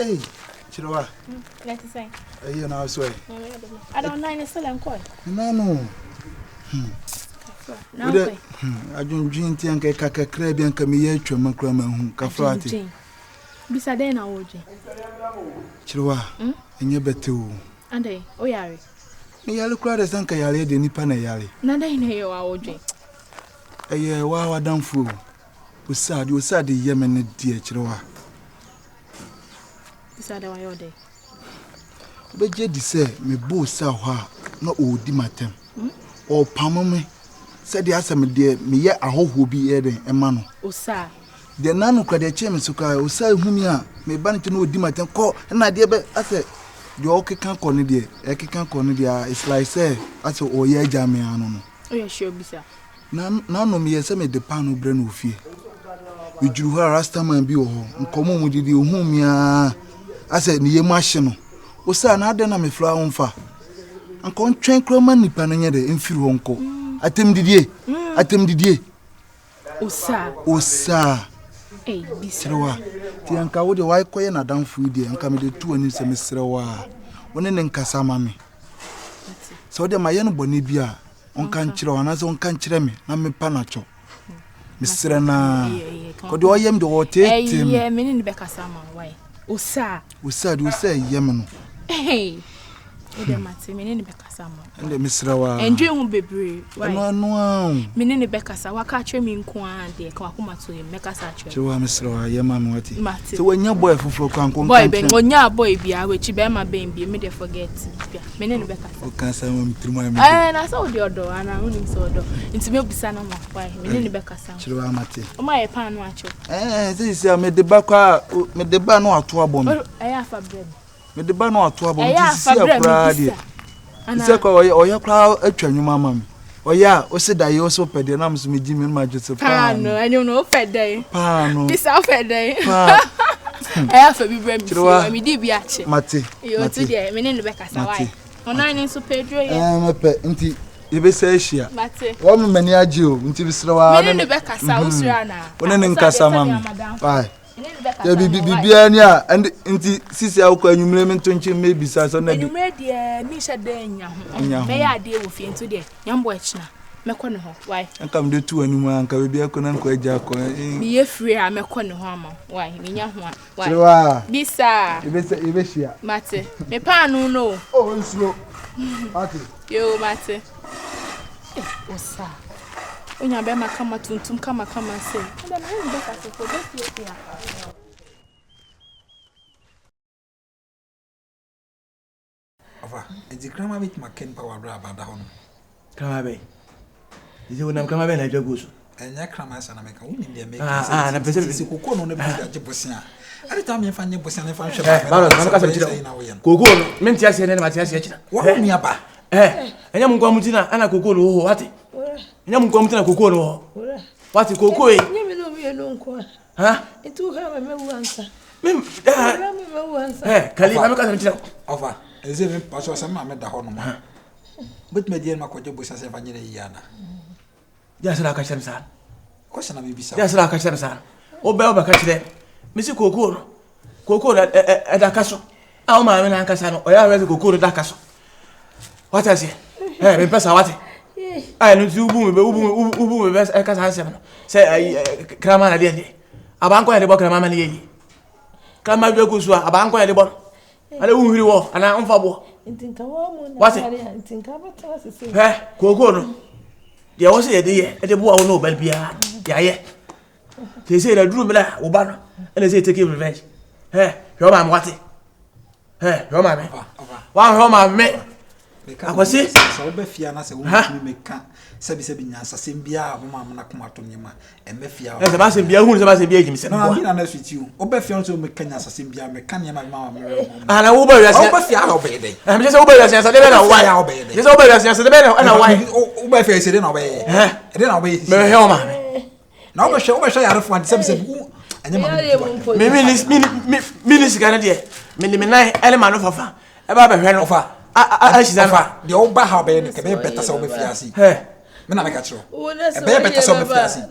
Hey, Chiroa. Let's say. You know, so I don't know any still and call. No. I don't drink and a crab and come here to my grandma who cafrati. Besides, then I would. Chiroa, and you bet too. And they, oh, Yari. Me, I look rather than Kayali, the Nipana Yali. None in here, I would. A year, wow, I don't fool. You said the Yemen, dear Chiroa. Beside our day. But Jeddy said, me boo saw her, no old dimatem. Or Pamame said the Asem, dear, me yet a whole will be adding a man. Oh, sir. The nano cried a chairman, so I say, whom ya may ban to know dimatem call, and I dear, but I said, you all can't call it, dear. I can't call it, dear. It's like, say, I saw, oh, yeah, jammy, I don't know. Oh, yeah, sure, Bisa. None of me as I made the pan of Breno fear. We drew her Rastama and be home, and come on with you, whom ya. I said, near Marshall. O sa na de na me fla onfa ankon twen kroma nipa no nyede mfiri wonko atem didie o sa bisrewa ti anka wo de wai koye na danfo die anka me de tu ani se mesrewa woni ne nkasa ma me so de maye no bone bia onka nkyere na so onka nkyere me na me pa na cho mesre na ko de oyem de wo tetem me ne be kasa ma wai o sa yem no hey, the matter, meaning the Becassa, and the Mr. And you won't be brave. Why, no, meaning the Becassa, what catch me in Quan, dear Kakuma to him, make us at you, Mr. Yaman. So when your boy for Canco, boy, Ben, when your boy be a which you bear my baby, me forget. Meaning the Becassa, can't say through my and I saw your door, and I only saw door. It's me, Bissana, why, meaning the Becassa. Oh, my pan watch. This is made the back, made the ban or 2 bomb. I have a bread. Me the ban or 2 bomb. This is a pride. And I or your crowd at your mamma. Oh, yeah, or said I also paid the names me Jimmy Majesty. No, and you know, fed day. Pano, this out fed day. I have a big bread. Me did be at Mate. You're today, meaning the Becassa. On 9 in Pedro, I'm a pet, indeed. If it's a share, Mate, one many are due until it's slow. And the Becassa, when in Cassamam. Why? Bibiania and inti sisi auko enyumleme tonche maybe sasa na bi enyumre mi sha den nya ho me ya de wo fie nto de nyambo achina mekọ ne ho why anka mde tu animu anka bebi akona nko agya akọ mi ye free a mekọ ne ho ama why me nya ho why bisa ibeshia mate me pa anu no oh nsuo mate yo mate osa onya be makama tuntum kama se nda na ni beka se ko be ya Ava edi krama bit maken power bra bada hono krama be edi wona krama be na jaguso enya krama sa na meka woni de make na pese koko no na bi ga jebosia ari ta me fa nye bosia ne fa hwe ba ba ka sa jira koko no menti ase ne ma ti ase akira wo mi aba enya mun kwa mutina ana koko no ho wate enya mun kwa mutina koko no ho wate koko e nye me no bi no nko ha etu ha me wansa me wansa kali ma ka sa jira ova eze me paso sa ma me da hono ma but me die ma ko jebosia se fa nye ne yana ya sala ka shamsa ko sana me bisa ya sala ka shamsa oba ka chire misi koko no da kaso a o ma me na nkasa no o ya we koko no da kaso wata se me pesa wate ai no ti ubu me be kasa Asem no se krama na de abanko ya de bo krama ma ne yi krama bi ko so abanko ya de bo ale wu hiri wo ana mfa bo ntinka wo mu na wate ntinka bata sese koko no de wo se de ye de bo wo no bal bia ya ye te se da duru me la wo ba no ene se take revenge yo ma wate yo ma me wa yo ma me akwase so be fia na se wo mi meka sebi nyansa sembia wo ma na koma to nyema emme fia se ba sembia hu se ba sembia jimse no na na switi wo be fia so meka nyansa sembia meka nyema ma me ana wo ba yasa wo be fia na obey dey me se wo ba yasa de be na wa ya obey dey se wo ba yasa de be na wa wo be fia se de na obey de na obey me he o ma me na wo be sha ya refu ante sebi anyema mini sigana de me nai elema no fafa e ba be hwe no fa a shizana de o ba ha obey ne ke be beta se wo be fia si me na me ka chiro e be beta se wo be fia si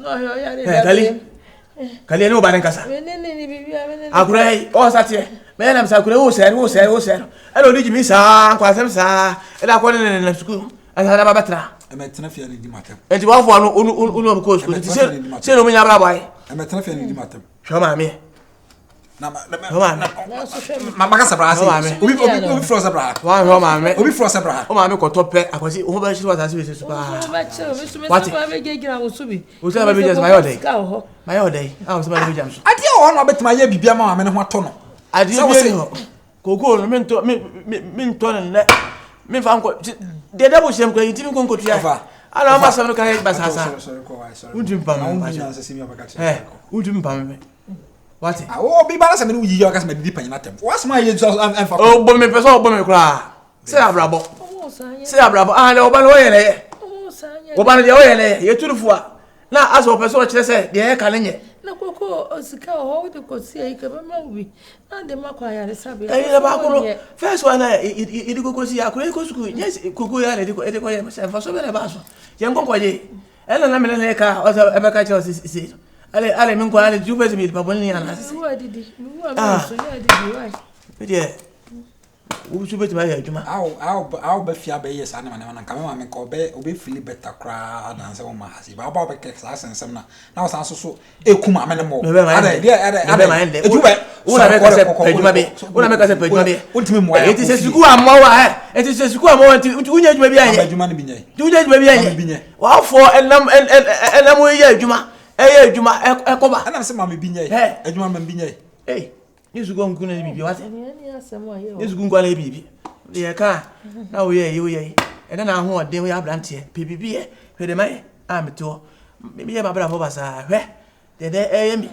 kali no ba den kasa menene ni bibia menene akurai o satie me na msa kure wo se e lo di mi sa kwa sem sa e da ko ne na school ana na babatra e me tena fia ni di matem e ti wa fo unu ko school ti se lo mi nya bra boy e me tena fia ni di matem hwa ma me na maka sabra asi obi fro sabra wa hwa ma me obi fro sabra o ma me ko tope akwasi o ba shi wa tasi we se super what be gegira wo subi o se ba be just my oday ah so ba be jam so ade o no betima ye bibia ma me ne ho ato no ade bi no koko no me to ne me fa nko de da bo shem ko yiti mi ko nko tuya ala ma sam no ka ba sa undim pam me what o bi bala sam no yi yo ka sam di panyina tem was ma ye so en fa o bo me peso bo me kra se abrabo ah le o ba no ye le o ba no ye le ye turufu a na aso peso kire se de ye ka nenye na koko osika o de ko si e ka ba ma ubi na de ma kwa ya re sabe e ba ko first one e di koko si ya ko suku yes koko ya le di ko ye se fa so be le ba so ye nkonko ye e na me le ka o se e ba ka che o si ale min ko ale jube mi babon ni ana si wo didi wo ma so ya didi why be de wo jube ti ba ya juma aw ba fia be yes ana na ka me ko be obi feel better kra na se wo ma hasi ba ba ke sa sensem na wo san so ekuma me ne mo ade ma ende jube wo na me ka se pejuma be ultimi mo ya eti se suku amwa wa eti se suku amwa enti unya juma bi anye juma ni bi nye unya juma bi anye wa fo enam wo ya juma ejuma ekoba ana se mama binye ejuma mama binye yesu go nkuna ni bibi wate ni Asem aye yesu go nkwana bibi de ka na wo ye e na ho ode wo ya brante bibi e hwede mai amto me ye babra fo basa hwe de mi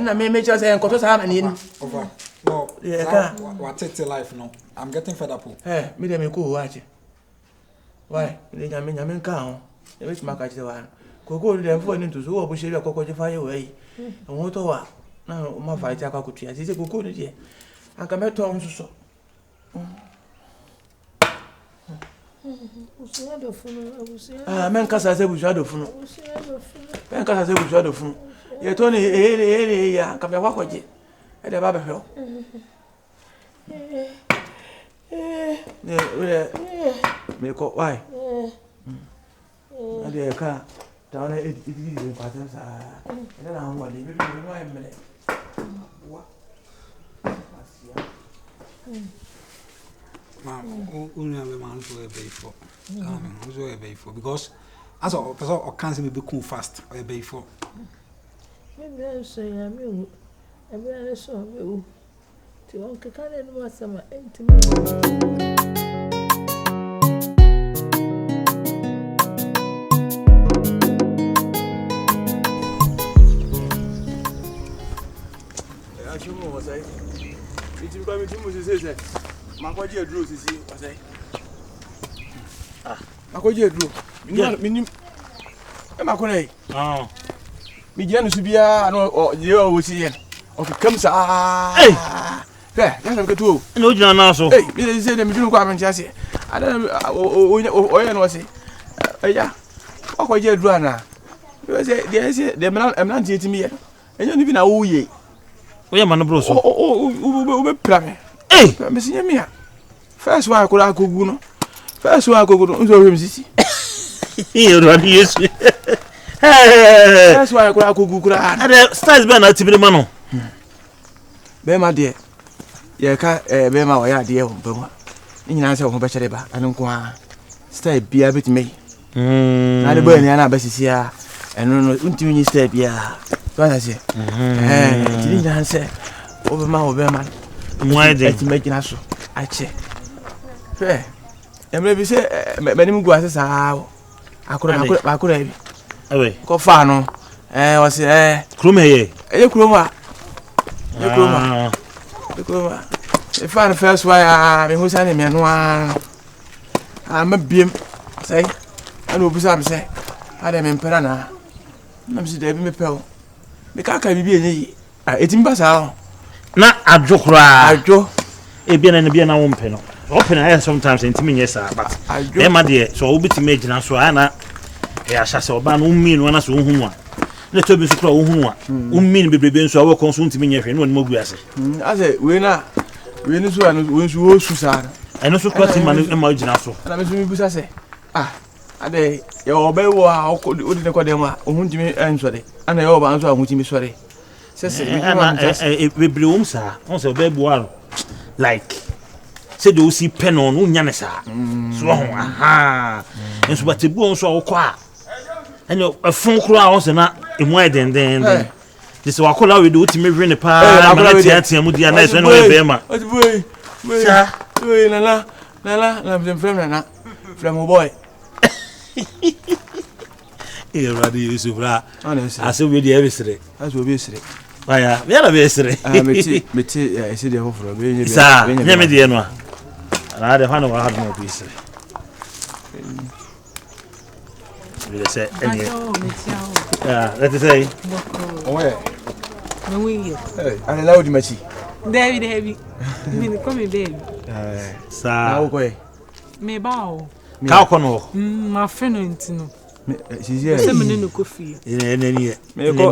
na me just say nkoto sa mani ni over no what take life no I'm getting fed up me de me ko wache why le nyame nka ho e be tuma ka chite wa koko de mfo ni ntuso wo bo sheri akoko je faye we yi won to wa na ma fa ita ka kutua se koko ni de aka meto nsuso usia do funu men kasa se buja do funu men kasa se buja do funu ye to ni ele ya ka me wa koje e de ba be hwe me ko why ade ka tawana idi paten sa ina na hanwa le bibi no ay mele wa asia ma unya be man so e before so e before because as a person o can say me be cool fast or e before me be so ya me wu e be so me wu ti won ke kan ni ma sama enti me Iti kwa mitimu sisi makoje duro sisi wasai makoje duro minim makona yi mi jenu subia no je o si yen o kam sa ya na ketu no jina na so mi se de mi duro kwa me ntiase ada o yen wasi ya makoje duro ana we se de emna nti etimi ye enyo ni bi na wo ye oya man bro so o be prame me sinya mia first one ko la kogu no nzo we msisi e ro abi yesu first one ko la kogu kura ada stars be na tibiri ma no be ma de ye ka be ma wa ya de ho be ma nyina se ho be chere ba anu ko a style bia betime na de be ni ana ba sisi a enu no untimi ni style bia to na se tiri nyina se obe ma mwai de eti megina so ache fe emre bi se menim gu ase sa akora bi ewe ko fa no o se kroma ye kroma e fa no first why me ho sa ne me no ma biem sai ana obusa am se ade me mpera na me se de bi me pel me ka bibi enyi eti mba sa na adwokra adwo e bia na wo mpe no open I sometimes intimi nyesa but e ma de so wo bitimi agina so ana e ahya se oba no mi no na so hu mu a na to bi so kra wo hunu a ummin bebrebe nso a wo kon so ntimi nyehwe no mo guase ase we ni so anu we nso wo su sa eno so kwati ma no ma gina so na me so mi busa se ade ye obe wo a odi ne kodem a ohun ntimi enso de ana ye oba nso a ohun ntimi sore se bebre wom sa on se obe bo like say do see pen on unya ne sa so ho aha enso batebu on so akọ a ene afun kro a on se na emu edenden this wakola we do ultimate win pa na tiatia mu dia na so no e be ma sa na from boy ready Yusuf ra Asem we dey every as we be sire aya we na be sire meti ese dey hofro be nye sa nye me dey no na de hanu wa hadu no be sire we say any let us say owe no we ana lawo di machi David me come baby sa me ba ka ko no my friend ntino sizie se me no kofi ni me ko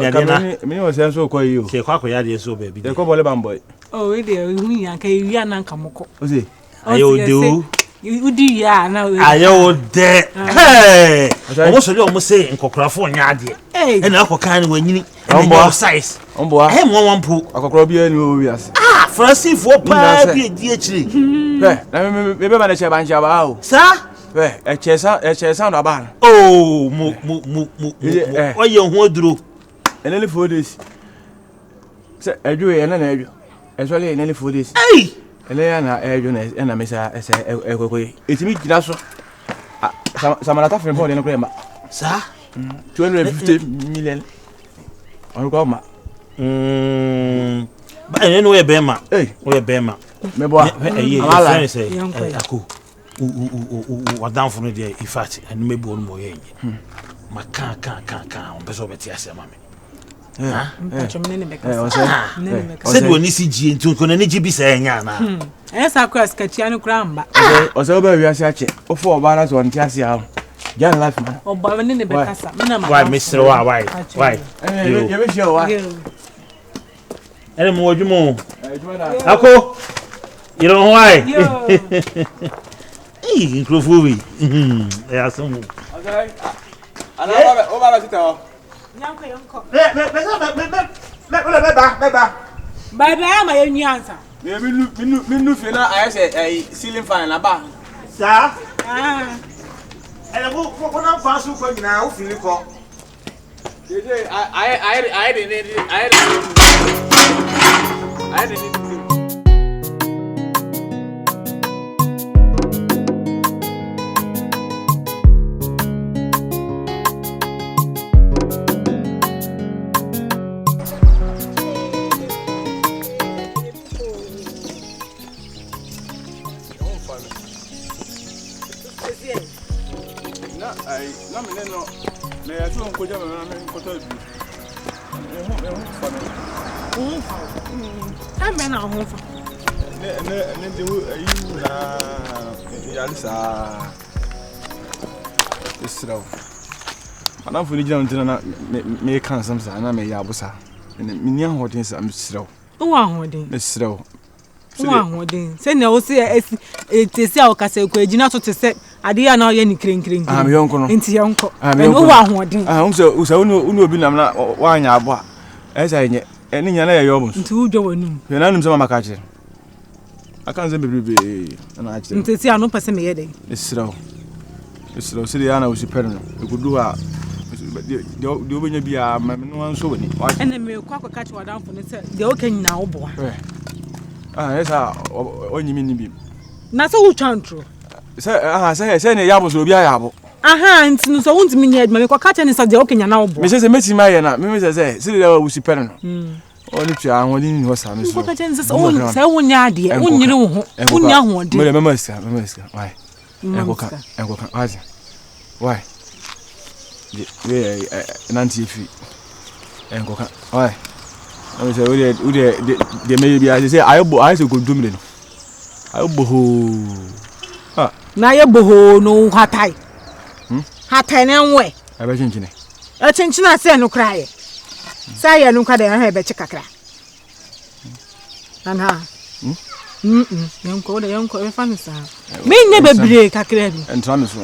me o se so ko yi o se kwa ko ya de so ba bi de ko bole bamboy we dey hu yan ka wi anan kamoko o se ayo de o udi ya na ayo de hey o so le o mo se nkokrafo nya ade e na akokan ni wanyini ombo size ombo a mo wampo akokro bia ni o wi ase Francis for pa bi di achiri na me be ba na che bancha ba o sa e chesa no ba oh mo oye ho aduro enele 4 days se eju e na eju e so le enele 4 days ei ele ya na eju na na mesa ese ekoko etimi gina so samanata frem board no krema sa 250 million on ko ma ba ene no e be ma o e be ma me bo amala say ako wadanfo no dey ifati anu mebu onu mo yenye maka on beso beti asema me se do ni si ji ntu ko na ni ji bi se nya na esa kwa skachia no kra mba o se oba wi ase ache o fo oba na so nti ase a Jan life man oba ne bekasa me na ma why Mr. why you be sure why ene mo odwumo ako you know why Incrofobi. Asem. Okay. Ana ba sita o. Yanko. Beba. Baba ma yenu ansa. Minu fi na ayese ceiling fan na ba. Sa? Ele ko na fa su ko nyina o fili ko. Jeje I na me no me ya tu nko jama na me nko to bi fa me me na ho fa ne de ayu na ya lisa israel ana fu ni jina ntina na me kan samsa na me ya busa me ni ahoden sa me israel o ahoden me israel o ahoden se na o se etesi a o kasa ko ejina to te se ade ya na o ye ni krenkren me yonko no enti yonko o ahoden usa unu obi nam na wanya abo a esa enye eni nya na ye yobun nti udwo wanum ye na num se mama ka kire aka nze bebrebe na akire nti si anu pese me ye dey israel se ya na usi pere no ekudu a de obenya bia ma no anso wani ene me kwa kwa kachi wadanfo ne se de oka nyina wo boa esa onyimi ni bi na se wo twantro se ne yabo so obi ayabo nti no so wonti me nya adma me kwa kachi ne se de oka nyina wo boa me se meti ma ye na me se de usi pere no oni tia ahodi ni ho sa me so kwa kachi ne se wo nya ade wo nyire wo ho wo nya ho de me mama ska why enkoka wazi why nanti fi enkoka why I say we de me bi I say I say go dumre no ayo ho na ye boho no hatai hatai na nwe aba chinchine chinchina se no kraye Say ya nunca de ha be chikakra. Ana. Yanko de yanko e fan sa. Me nya bebre kakra bi. Entram so,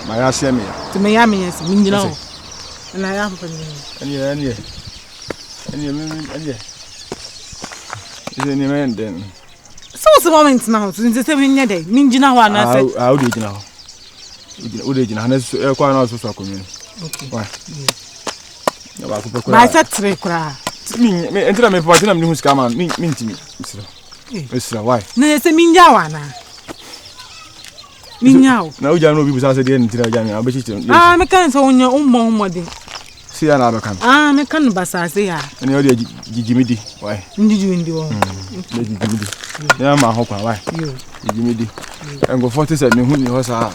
my Asem. To me ya me yes, me nyina o. Na ya fa ni. Anye. Is any man then? So moment now, since 7 nya de, me nyina ho ana say. How do you know? Ode jina na so e kwa na so so akomi. Okay. Why? Ya ba ko pekora. Ba sa tre kura. Me entra me pati na me hu ska man, me ntimi. Misra, why? Na se minja wa na. Minyao. Na uja no bi busa se de ntira ja me abechi. Me kan so onye ummo humode. Si ya na be kan. Me kan basa se ya. Ene o de jijimidi, why? Njijimidi wo. Jijimidi. Ya ma ho kwa, why? Yo. Jijimidi. Engo 40 se me hu ni ho sa.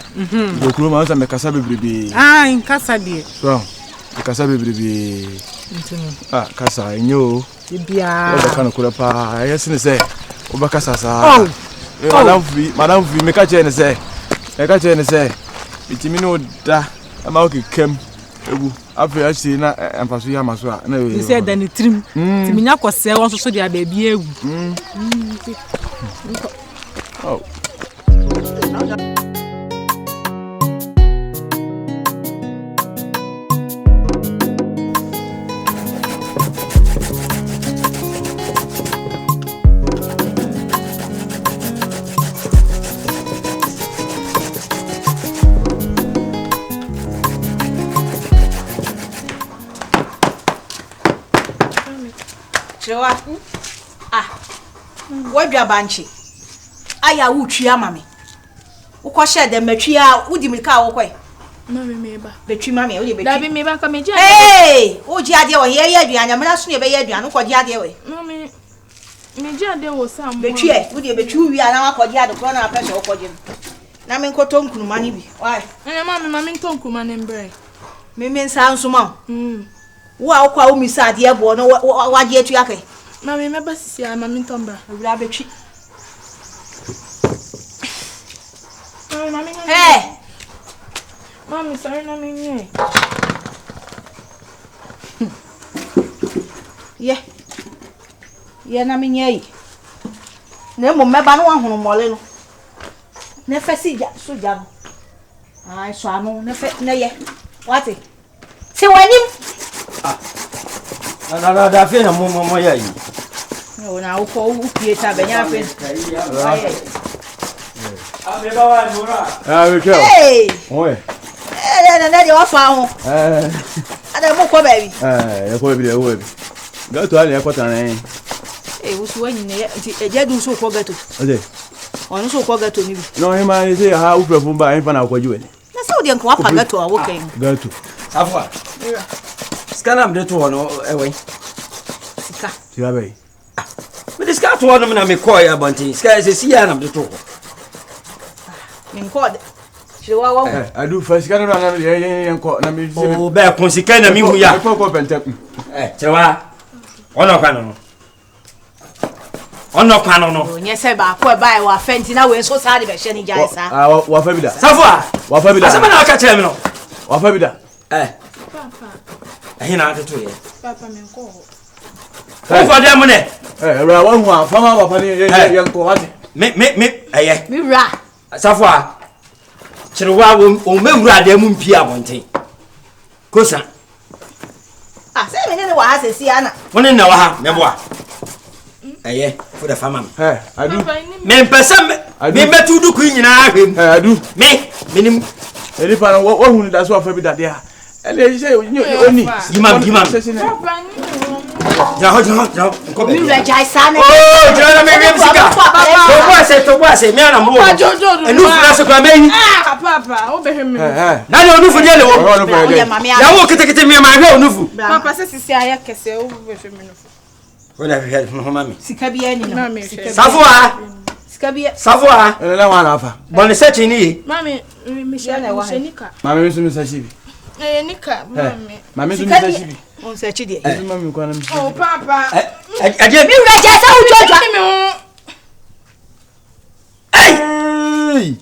Go kuro ma sa me kasa bebrebe. In kasa de. So, kasa bebrebe. Kasa enyo. Bia. O kan kuro pa. Yes ni se. O ba kasa sa. Madam vi me ka che ne se. E ka che ne se. Bitimi no da. Ama o kem. Ebu. Afi achi na empaso ya maso a. Na you said that trim. Timi nya kwose won so dia ba bia ewu. Oh. Chewa. Wadwa banchi. Aya wutwia mame. Ukọ she de matwia wudi milka wokwe. Mame meba. Betwi mame wo de betwi. Da bi meba ka meji. Hey, wo ji ade wo ye aduanya mena so ne be ye aduanya ko ji ade we. Mame meji ade wo sam. Betwi wo de betwi wi ana wa ko ji ade ko na apese wo ko ji. Na me nkoto nkunuma ni bi. Why? Mame nto nkunuma ne mbre. Me nsa nsoma. Wo a kwa wo misa ade ebo no wa ji etu akai. Mame meba sisi a mame nto mbra. Ewura betwi. Mame. Hey. Mami, sorry na me nye. Ye na me nye. Ne mo meba no ahunu mole no. Ne fe si ja so ja no. Ai so anu ne fe ne ye. What? Se wanim. Na da fe na mo ya yi. No na wo ko wo pie ta be nya fe. Me ba wa nura. We go. Hey. Oye. Na de wa fa ho. Ada mo ko baby. Ya ko bi de wo bi. Gato ali akota na yin. Wo so wanyi ne eje du so ko gato. Ode. Onu so ko gato ni bi. No he ma ni say ha u perfume ba hin fa na ko jiwe ni. Na so de nko wa pa gato a wo kan. Gato. Afwa. Scanner me to no ewe. Sika. Sika be. Me diska to no na me call ya banti. Sika se si ya na me to. Nko de. Chewa wa. Adu fa sika no na ye nko na me se. O be kon sika na mi hu ya. Ko bente. Chewa. Ono kwa no. Ono kwa no. Nye se ba ko e ba e wa fenti na we so sa de be hye ni jai sa. Wa fa bi da. Safwa. Wa fa bi da. Asema na ka chere me no. Wa fa bi da. Papa. Hina to ye. Papa me nko. Ko fa de mo ne. Ra wa hu a fa ma papa ni ye nko wate. Me eye. Mi ra. Safwa. Cherewa o mewura de mu mpia abonten. Kosa. Se me ne wa ha se si ana. Woni na wa ha meboa. Eye, for the farmer. Adu. Me mpesa me betu du ku nyina ahwem. Adu. Me minim. Eri pa wo hu ni da so afa bi da de a. Ele say oni. Gimam. Papa ni. Ja. Ko be. Mi ra jai sa ne. Oh, jara me me sika. To bo ase me ana mo. Enu fura se kwa me. Papa, o be hemi. Na ni onufu de le wo. Ya wo kete me ma hwe onufu. Papa se sisi aya kese o be hemi no. Wala hwe no mami. Sika bi ani no. Safwa. Sika bi. Safwa. Ele na wa na afa. Bon search ni. Mami, mi shenika. Mami mi so chibi. Nika, mami. Mami so mi chibi. On search de. Mami ko na mi. Oh papa. Aje mi ra ja sa u jojo. Hey.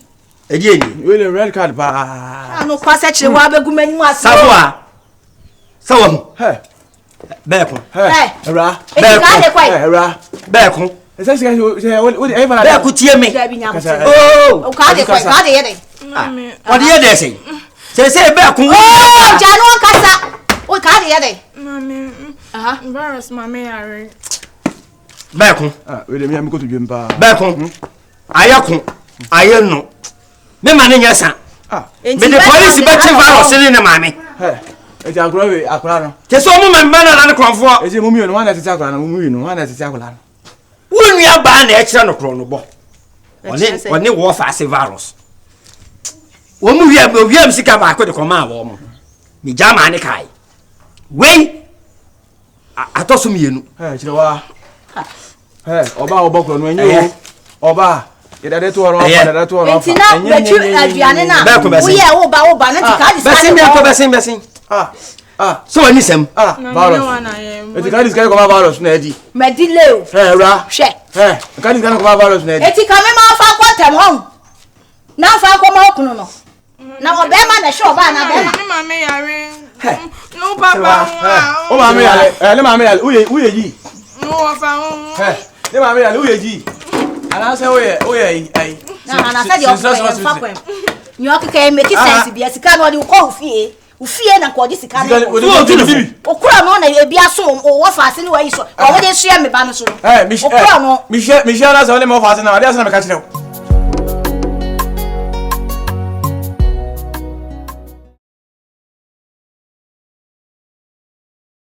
Aje ni. We le red card pa. Anu kwa search wa begumani mu asa. Safwa. Sawam. Beko. Era. Era. Beko. Esa sika wo e fana. Beko tie me. Oh, o ka de yede. O de yede sei. Se beko. Oh, janu kasa. O ka de yede. Mami. Virus mami yare. Beko. We de mi am ko to dwempa. Beko. Ayako. Ayeno. Me ma ne nyesa. Me the police be chief virus ni ne mame. Eti akura no. Ke so mo me na ne kronfo. Eti mo mi no wana tete akura no, mo mi no wana tete akura no. Wonu ya ba na e kire no kro no bo. Oni wo fa se virus. Wo mu wiam sika ba ko de koma wo mo. Mi jama ne kai. Wei atoso mienu. Kire wa. Oba kro no enyo. Oba Yedade to oro fa, to oro fa. Entina betu aduane na. Wo ye wo ba na tika di sa. Besin. So ani sem. Virus. Eti ka dis ka ko virus na edi. Medile o. Ra. Hwe. Ka dis ka ko virus na edi. Eti ka me ma fa ko tem hon. Na fa ko ma okunu no. Na wo be ma na hwe oba na be ma. Ni mama yare. No papa. O mama yare. Le mama yare. Uye yi. No fa. Le mama yare uye yi. Ana say oye ai. Na say the fa kwem. Nyo keke make sense bia sika no de ko fie. Ufie na ko di sika na. Okura no na e bia so o wo fa ase ni wa yi so. O wo de sua me ba no so. Mi share na say o le mo fa ase na. Ade ase na me ka kire.